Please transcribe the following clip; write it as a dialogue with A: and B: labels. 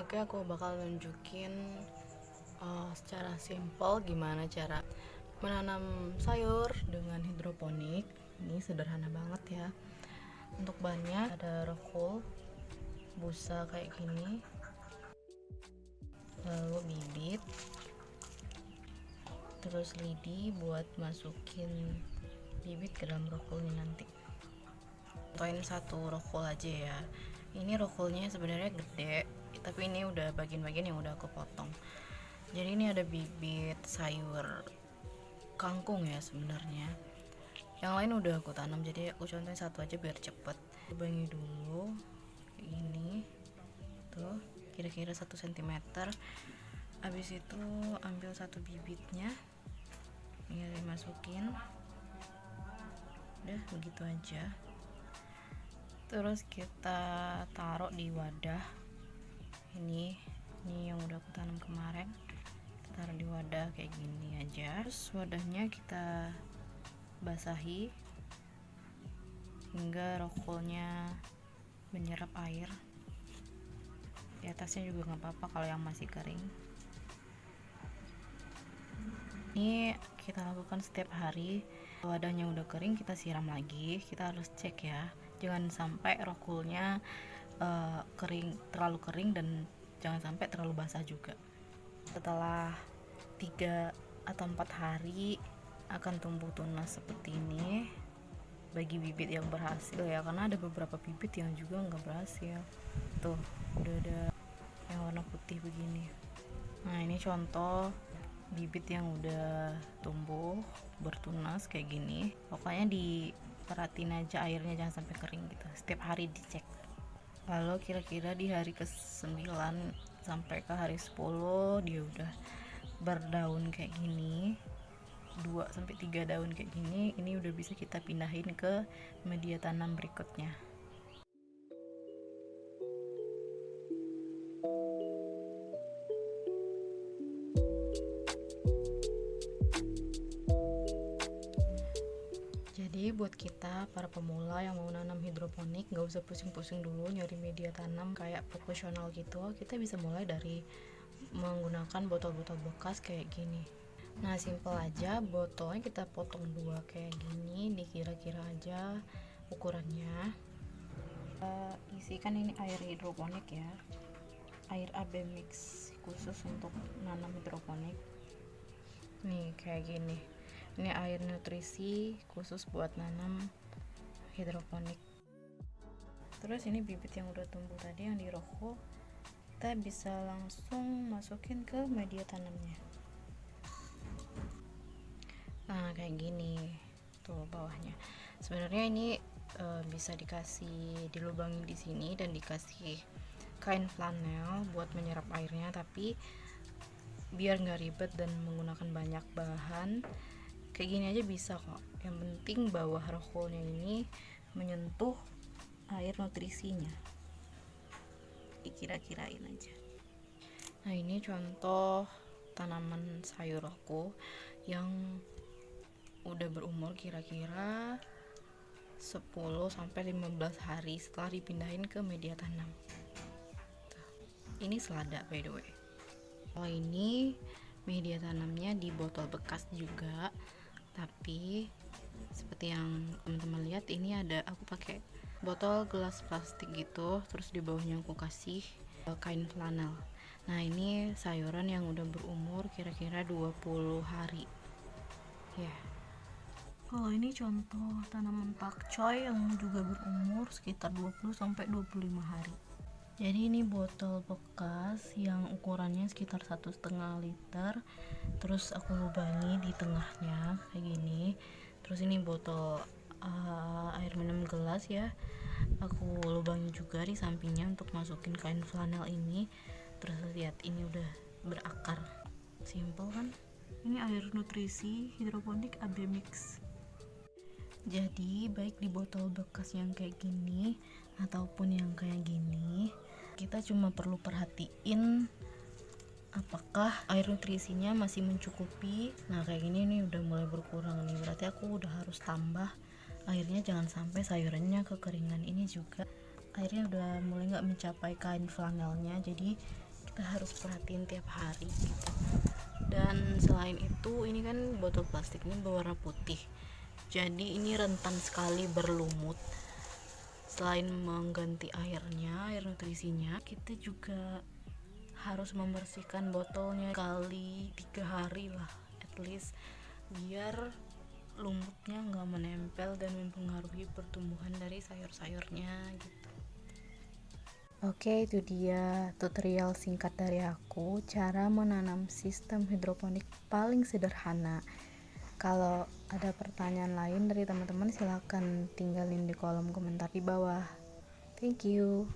A: Oke, aku bakal nunjukin secara simpel gimana cara menanam sayur dengan hidroponik. Ini sederhana banget ya. Untuk bahannya ada rohkol, busa kayak gini, lalu bibit, terus lidi buat masukin bibit ke dalam rohkolnya nanti. Contohin satu rohkol aja ya. Ini rohkolnya sebenarnya gede, tapi ini udah bagian-bagian yang udah aku potong. Jadi ini ada bibit sayur kangkung ya sebenarnya. Yang lain udah aku tanam, jadi aku contohin satu aja biar cepet. Lubangi dulu ini tuh kira-kira 1 cm. Habis itu ambil satu bibitnya, ini dimasukin, udah begitu aja. Terus kita taruh di wadah ini yang udah aku tanam kemarin. Kita taruh di wadah kayak gini aja. Terus wadahnya kita basahi hingga rohkolnya menyerap air. Di atasnya juga nggak apa-apa kalau yang masih kering. Ini kita lakukan setiap hari. Wadahnya udah kering, kita siram lagi. Kita harus cek ya, jangan sampai rohkolnya terlalu kering dan jangan sampai terlalu basah juga. Setelah 3 atau 4 hari akan tumbuh tunas seperti ini bagi bibit yang berhasil ya, karena ada beberapa bibit yang juga nggak berhasil. Tuh udah ada yang warna putih begini. Nah, ini contoh bibit yang udah tumbuh bertunas kayak gini. Pokoknya diperhatiin aja airnya jangan sampai kering gitu, setiap hari dicek. Lalu kira-kira di hari ke-9 sampai ke hari 10 dia udah berdaun kayak gini, 2-3 daun kayak gini. Ini udah bisa kita pindahin ke media tanam berikutnya. Jadi buat kita para pemula yang mau nanam hidroponik, gak usah pusing-pusing dulu nyari media tanam kayak profesional gitu. Kita bisa mulai dari menggunakan botol-botol bekas kayak gini. Nah, simple aja, botolnya kita potong 2 kayak gini, dikira-kira aja ukurannya. Isikan ini air hidroponik ya, air AB mix khusus untuk nanam hidroponik. Nih kayak gini, ini air nutrisi khusus buat nanam hidroponik. Terus ini bibit yang udah tumbuh tadi yang di rohko, kita bisa langsung masukin ke media tanamnya. Nah kayak gini tuh bawahnya. Sebenarnya ini bisa dikasih dilubangi di sini dan dikasih kain flanel buat menyerap airnya, tapi biar nggak ribet dan menggunakan banyak bahan, kayak gini aja bisa kok. Yang penting bawah rohkolnya ini menyentuh air nutrisinya, dikira-kirain aja. Nah, ini contoh tanaman sayur aku yang udah berumur kira-kira 10-15 hari setelah dipindahin ke media tanam. Ini selada by the way. Kalau ini media tanamnya di botol bekas juga, tapi seperti yang teman-teman lihat ini ada, aku pakai botol gelas plastik gitu, terus di bawahnya aku kasih kain flanel. Nah, ini sayuran yang udah berumur kira-kira 20 hari ya. Kalau ini contoh tanaman pakcoy yang juga berumur sekitar 20-25 hari. Jadi ini botol bekas yang ukurannya sekitar 1,5 liter. Terus aku lubangi di tengahnya kayak gini. Terus ini botol air minum gelas ya, aku lubangi juga di sampingnya untuk masukin kain flanel ini. Terus lihat ini udah berakar. Simple kan? Ini air nutrisi hidroponik AB mix. Jadi baik di botol bekas yang kayak gini ataupun yang kayak gini, kita cuma perlu perhatiin apakah air nutrisinya masih mencukupi. Nah kayak gini nih udah mulai berkurang nih, berarti aku udah harus tambah airnya, jangan sampai sayurannya kekeringan. Ini juga airnya udah mulai nggak mencapai kain flanelnya, jadi kita harus perhatiin tiap hari gitu. Dan selain itu, ini kan botol plastik ini berwarna putih, jadi ini rentan sekali berlumut. Selain mengganti airnya, air nutrisinya, kita juga harus membersihkan botolnya kali 3 hari lah at least, biar lumutnya nggak menempel dan mempengaruhi pertumbuhan dari sayur-sayurnya gitu. Oke, itu dia tutorial singkat dari aku, cara menanam sistem hidroponik paling sederhana. Kalau ada pertanyaan lain dari teman-teman, silahkan tinggalin di kolom komentar di bawah. Thank you.